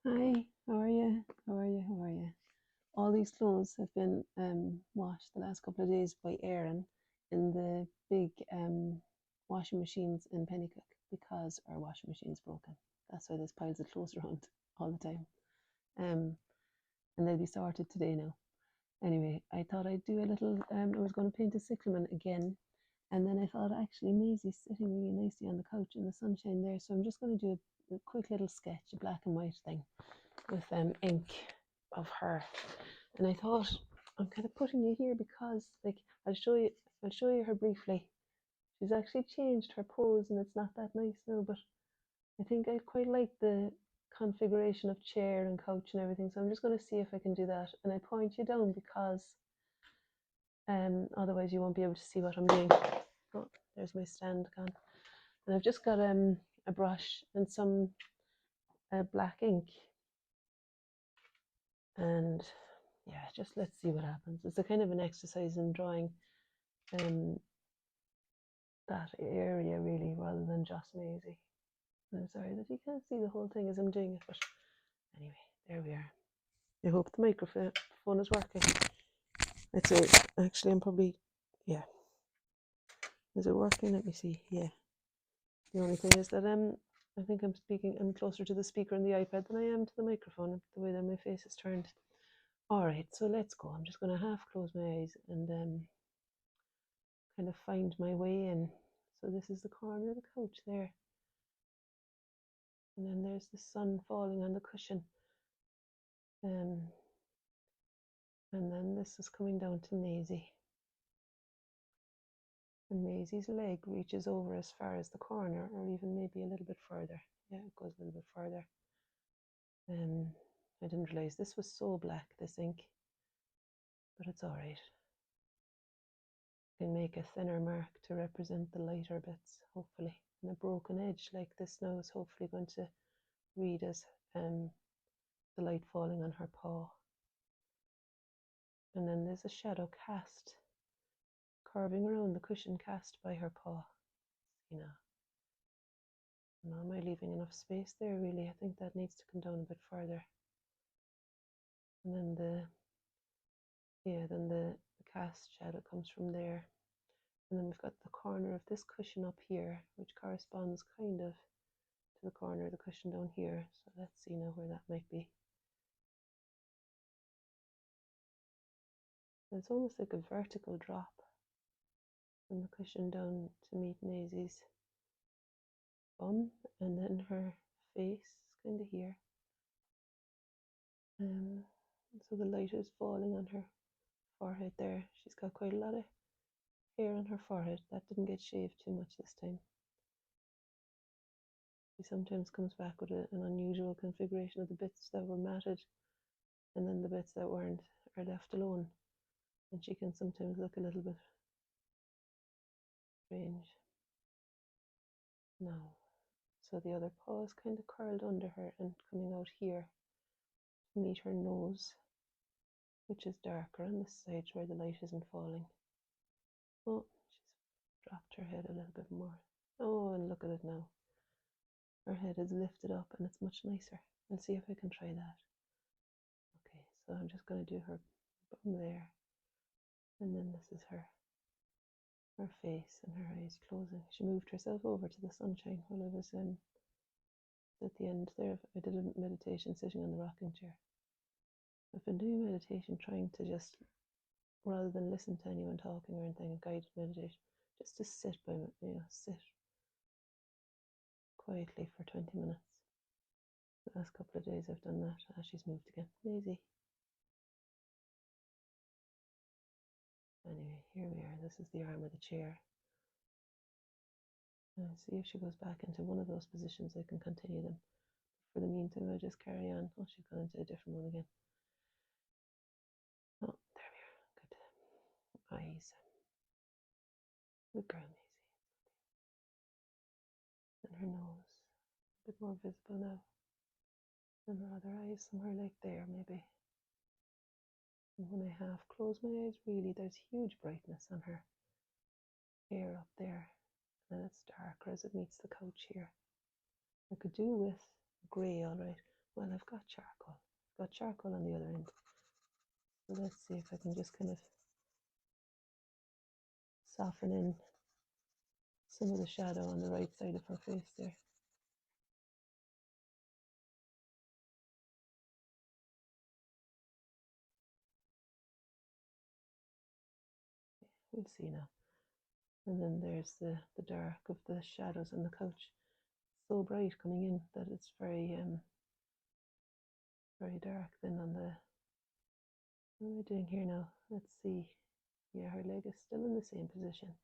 Hi, how are you? How are you? How are you? All these clothes have been washed the last couple of days by Erin in the big washing machines in Pennycook because our washing machine's broken. That's why there's piles of clothes around all the time. Um, and they'll be sorted today now. Anyway, I thought I'd do a little. I was going to paint a cyclamen again, and then I thought actually Maisie's sitting really nicely on the couch in the sunshine there, so I'm just going to do a quick little sketch, a black and white thing with ink of her. And I thought I'm kind of putting you here because like I'll show you her briefly. She's actually changed her pose and it's not that nice now, but I think I quite like the configuration of chair and couch and everything. So I'm just going to see if I can do that. And I point you down because otherwise you won't be able to see what I'm doing. Oh, there's my stand gone. And I've just got a brush and some black ink, and yeah, just let's see what happens. It's a kind of an exercise in drawing um, that area really, rather than just Maisie. I'm sorry that you can't see the whole thing as I'm doing it, but anyway, there we are. I hope the microphone is working. It's actually I'm probably, yeah. Is it working? Let me see. Yeah. The only thing is that I think I'm closer to the speaker on the iPad than I am to the microphone, the way that my face is turned. All right, so let's go. I'm just going to half close my eyes and kind of find my way in. So this is the corner of the couch there. And then there's the sun falling on the cushion. And then this is coming down to Maisie. And Maisie's leg reaches over as far as the corner, or even maybe a little bit further. Yeah, it goes a little bit further. I didn't realize this was so black, this ink, but it's all right. I can make a thinner mark to represent the lighter bits, hopefully. And a broken edge like this now is hopefully going to read as the light falling on her paw. And then there's a shadow cast, curving around the cushion cast by her paw. You know, and am I leaving enough space there? Really, I think that needs to come down a bit further. And then the cast shadow comes from there. And then we've got the corner of this cushion up here, which corresponds kind of to the corner of the cushion down here. So let's see now where that might be. It's almost like a vertical drop from the cushion down to meet Maisie's bum, and then her face kind of here. So the light is falling on her forehead there. She's got quite a lot of hair on her forehead. That didn't get shaved too much this time. She sometimes comes back with an unusual configuration of the bits that were matted, and then the bits that weren't are left alone. And she can sometimes look a little bit strange. Now, so the other paw is kind of curled under her and coming out here to meet her nose, which is darker on this side where the light isn't falling. Oh, she's dropped her head a little bit more. Oh, and look at it now. Her head is lifted up and it's much nicer. I'll see if I can try that. Okay, so I'm just going to do her bum there. And then this is her face and her eyes closing. She moved herself over to the sunshine while I was at the end there. I did a meditation sitting on the rocking chair. I've been doing meditation trying to just, rather than listen to anyone talking or anything, a guided meditation, just to sit sit quietly for 20 minutes. The last couple of days I've done that. She's moved again. Maisie. Anyway, here we are. This is the arm of the chair. See if she goes back into one of those positions, I can continue them. For the meantime, I'll just carry on. Oh, she's gone into a different one again. Oh, there we are. Good. Eyes. Good girl, Maisie. And her nose. A bit more visible now. And her other eyes, somewhere like there, maybe. And when I half close my eyes, really, there's huge brightness on her hair up there. And then it's darker as it meets the couch here. I could do with grey, all right, Well, I've got charcoal. I've got charcoal on the other end. So let's see if I can just kind of soften in some of the shadow on the right side of her face there. We'll see now. And then there's the dark of the shadows on the couch. So bright coming in that it's very very dark. Then on the, what am I doing here now? Let's see. Yeah, her leg is still in the same position.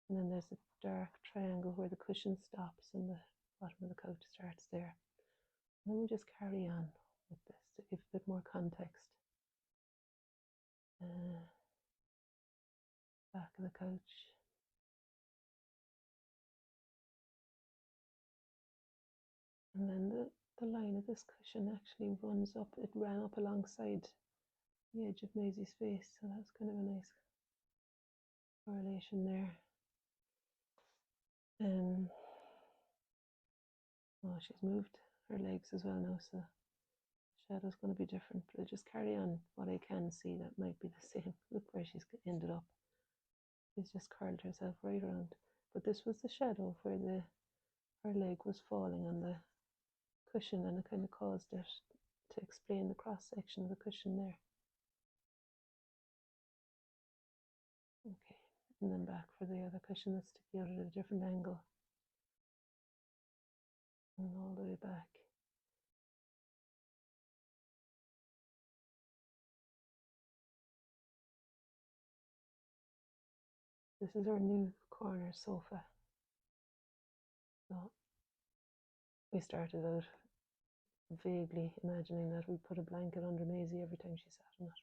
And then there's a dark triangle where the cushion stops and the bottom of the couch starts there. And then we just carry on with this to give a bit more context. Back of the couch. And then the line of this cushion actually runs up, it ran up alongside the edge of Maisie's face, so that's kind of a nice correlation there. Oh, she's moved her legs as well now, so the shadow's going to be different, but I just carry on what I can see that might be the same. Look where she's ended up. She's just curled herself right around. But this was the shadow where her leg was falling on the cushion, and it kind of caused it to explain the cross section of the cushion there. Okay, and then back for the other cushion that's sticking out at a different angle. And all the way back. This is our new corner sofa. So we started out vaguely imagining that we put a blanket under Maisie every time she sat on it.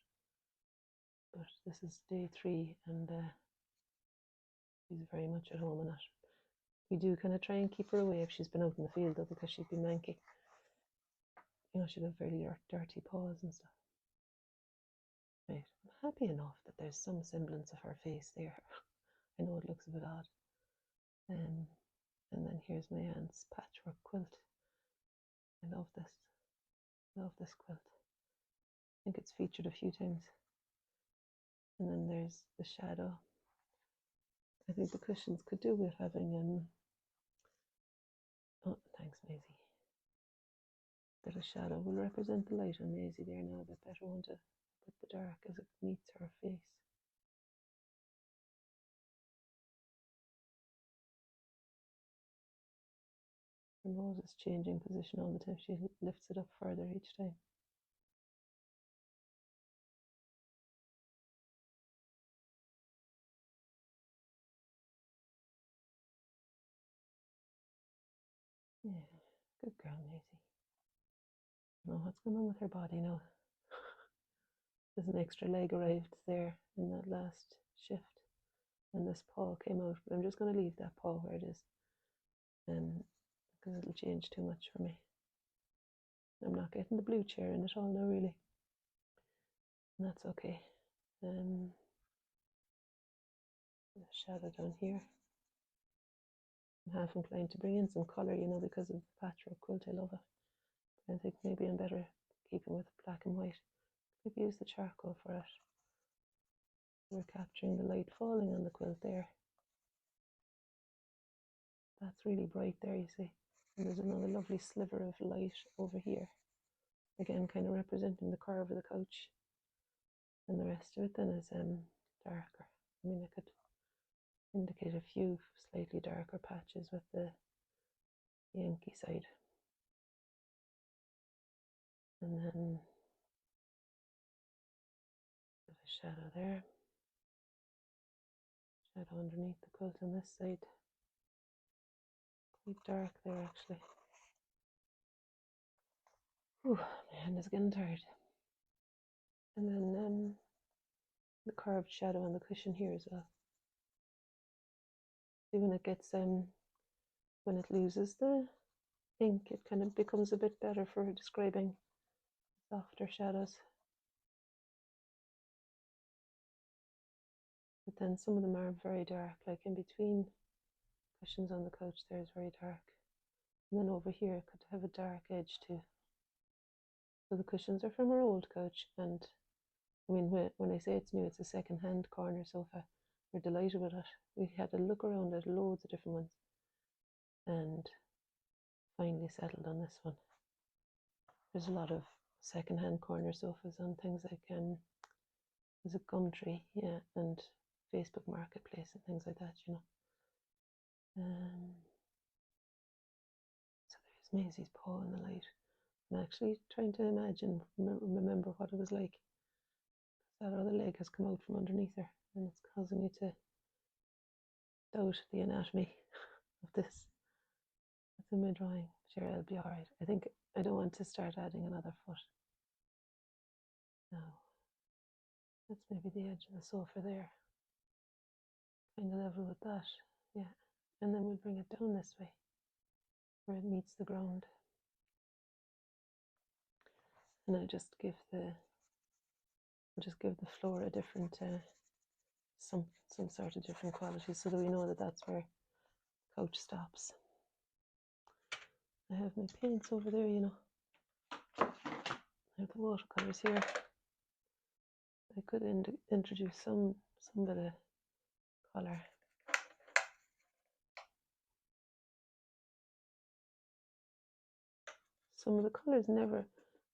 But this is day 3, and she's very much at home in it. We do kind of try and keep her away if she's been out in the field, though, because she'd be manky. You know, she'd have very dirty paws and stuff. Right, I'm happy enough that there's some semblance of her face there. I know it looks a bit odd. And then here's my aunt's patchwork quilt. I love this. Love this quilt. I think it's featured a few times. And then there's the shadow. I think the cushions could do with having oh, thanks, Maisie. That a shadow will represent the light on Maisie there now, a bit better one to put the dark as it meets her face. Her nose is changing position all the time. She lifts it up further each time. Yeah, good girl, Maisie. I don't know what's going on with her body now. There's an extra leg arrived there in that last shift, and this paw came out, but I'm just going to leave that paw where it is, because it'll change too much for me. I'm not getting the blue chair in at all now, really, and that's okay. The shadow down here. I'm half inclined to bring in some colour, you know, because of the patchwork quilt. I love it. But I think maybe I'm better keeping with black and white. Maybe use the charcoal for it. We're capturing the light falling on the quilt there. That's really bright there, you see. And there's another lovely sliver of light over here. Again, kind of representing the curve of the couch. And the rest of it then is darker. I mean, I could indicate a few slightly darker patches with the Yankee side. And then a shadow there. Shadow underneath the quilt on this side. Quite dark there, actually. Whew, my hand is getting tired. And then the carved shadow on the cushion here as well. See, when it gets when it loses the ink, it kind of becomes a bit better for describing softer shadows. But then some of them are very dark, like in between cushions on the couch there is very dark. And then over here it could have a dark edge too. So the cushions are from our old couch, and I mean, when I say it's new, it's a second-hand corner sofa. We're delighted with it. We had a look around at loads of different ones, and finally settled on this one. There's a lot of second-hand corner sofas on things like there's a Gumtree, yeah, and Facebook Marketplace and things like that, you know. So there's Maisie's paw in the light. I'm actually trying to imagine, remember what it was like. That other leg has come out from underneath her, and it's causing me to doubt the anatomy of this. It's in my drawing. Sure, I'll be alright. I think I don't want to start adding another foot. No. That's maybe the edge of the sofa there. Kind of level with that. Yeah. And then we'll bring it down this way where it meets the ground. And I'll just give the floor a different some sort of different quality so that we know that that's where the couch stops. I have my paints over there, you know. I have the watercolors here. I could introduce some bit of colour. Some of the colours never,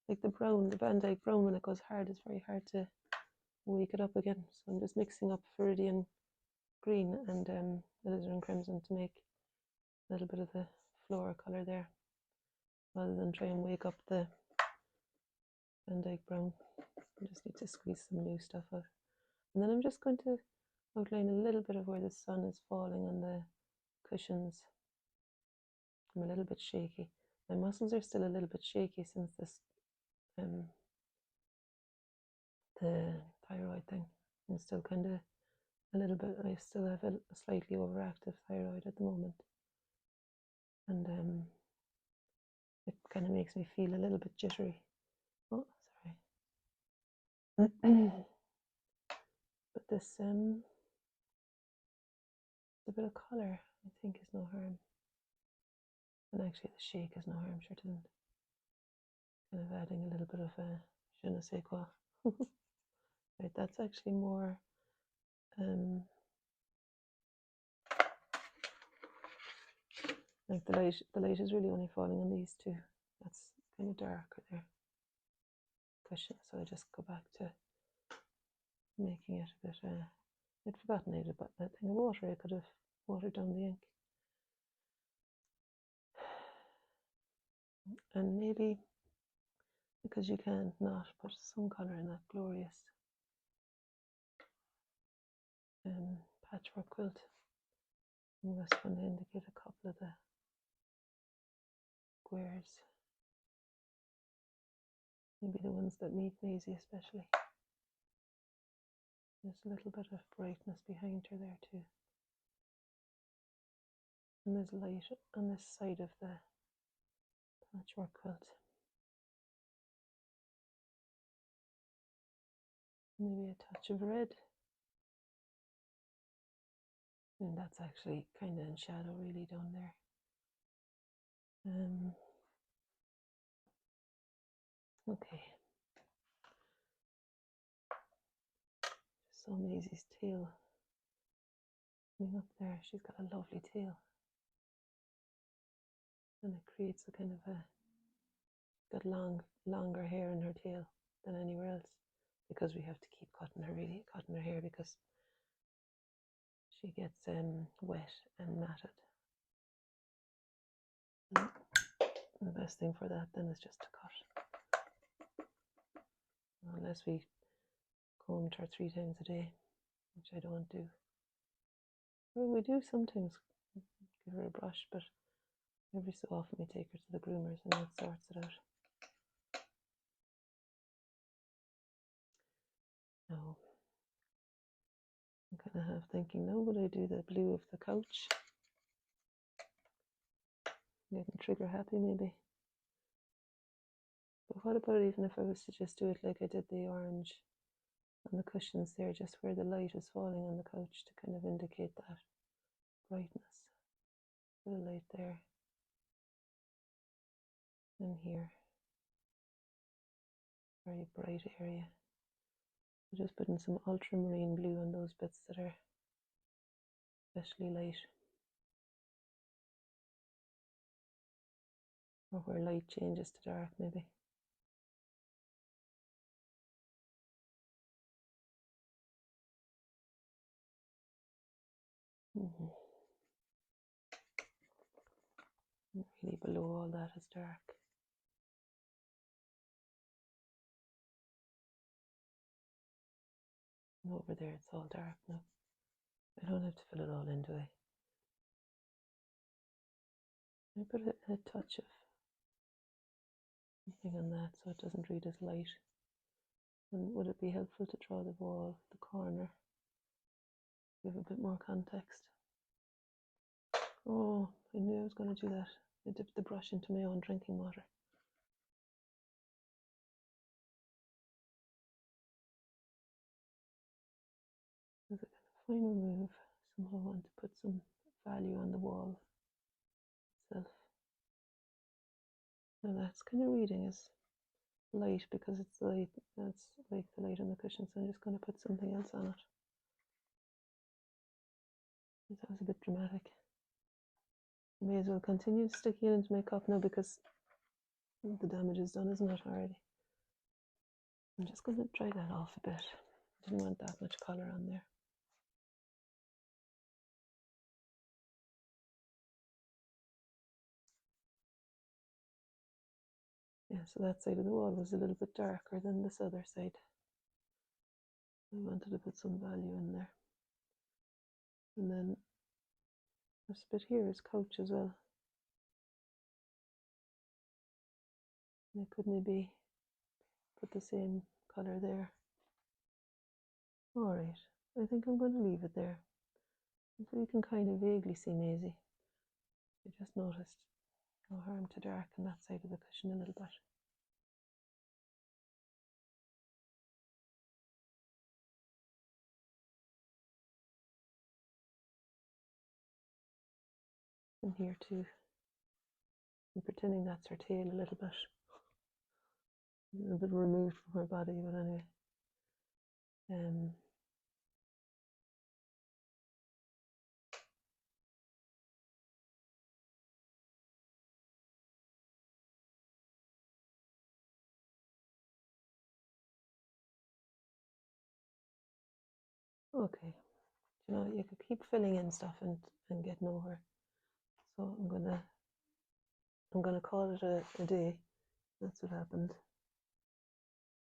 like the brown, the Van Dyke brown, when it goes hard, it's very hard to wake it up again. So I'm just mixing up Viridian green and alizarin crimson to make a little bit of the floor colour there, rather than try and wake up the Van Dyke brown. I just need to squeeze some new stuff out. And then I'm just going to outline a little bit of where the sun is falling on the cushions. I'm a little bit shaky. My muscles are still a little bit shaky since this the thyroid thing. I'm still kind of a little bit, I still have a slightly overactive thyroid at the moment, and it kind of makes me feel a little bit jittery. Oh, sorry. But this a bit of colour I think is no harm, and actually the shake is no harm, sure it isn't. Kind of adding a little bit of a je ne sais quoi. Right, that's actually more like the light is really only falling on these two. That's kind of darker there. Cushion, so I just go back to making it a bit I'd forgotten I did that thing of water. I could have watered down the ink. And maybe because you can't not put some colour in that glorious patchwork quilt, I'm just going to indicate a couple of the squares, maybe the ones that meet Maisie especially. There's a little bit of brightness behind her there too, and there's light on this side of the patchwork quilt. Maybe a touch of red, and that's actually kind of in shadow really down there. Okay, so Maisie's tail coming up there. She's got a lovely tail, and it creates a kind of a got longer hair in her tail than anywhere else, because we have to keep cutting her hair because she gets wet and matted. And the best thing for that then is just to cut, unless we combed her 3 times a day, which I don't do. Well, we do sometimes give her a brush, but every so often we take her to the groomers and that sorts it out. Now, I'm kind of half thinking, now would I do the blue of the couch? Getting trigger happy maybe. But what about even if I was to just do it like I did the orange on the cushions there, just where the light is falling on the couch to kind of indicate that brightness. Put a light there and here. very bright area. I'm just putting some ultramarine blue on those bits that are especially light, or where light changes to dark maybe. Really below all that is dark. And over there it's all dark now. I don't have to fill it all in, do I? I put a touch of something on that so it doesn't read as light. And would it be helpful to draw the wall, the corner, give a bit more context? Oh, I knew I was going to do that. I dipped the brush into my own drinking water. As a kind of final move, somehow I want to put some value on the wall itself. Now that's kind of reading as light because it's light. That's like the light on the cushion, so I'm just going to put something else on it. That was a bit dramatic. I may as well continue sticking it into my cup now because the damage is done, isn't it, already? I'm just going to dry that off a bit. I didn't want that much colour on there. Yeah, so that side of the wall was a little bit darker than this other side. I wanted to put some value in there. And then this bit here is couch as well. And I could maybe put the same colour there. Alright, I think I'm going to leave it there. So you can kind of vaguely see Maisie. I just noticed no harm to darken that side of the cushion a little bit. And here too. I'm pretending that's her tail a little bit. A bit removed from her body, but anyway. Okay, you know, you could keep filling in stuff and get nowhere. So I'm gonna call it a day. That's what happened.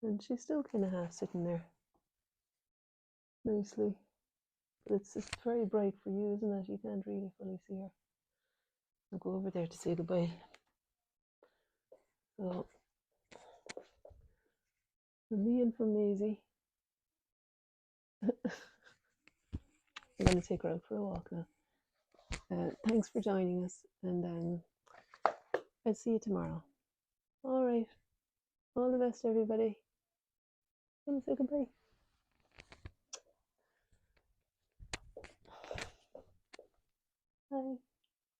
And she's still kind of half sitting there nicely. But it's very bright for you, isn't it? You can't really fully see her. I'll go over there to say goodbye. So, from me and from Maisie, I'm going to take her out for a walk now. Thanks for joining us, and I'll see you tomorrow. All right. All the best, everybody. I'm going to say goodbye. Bye.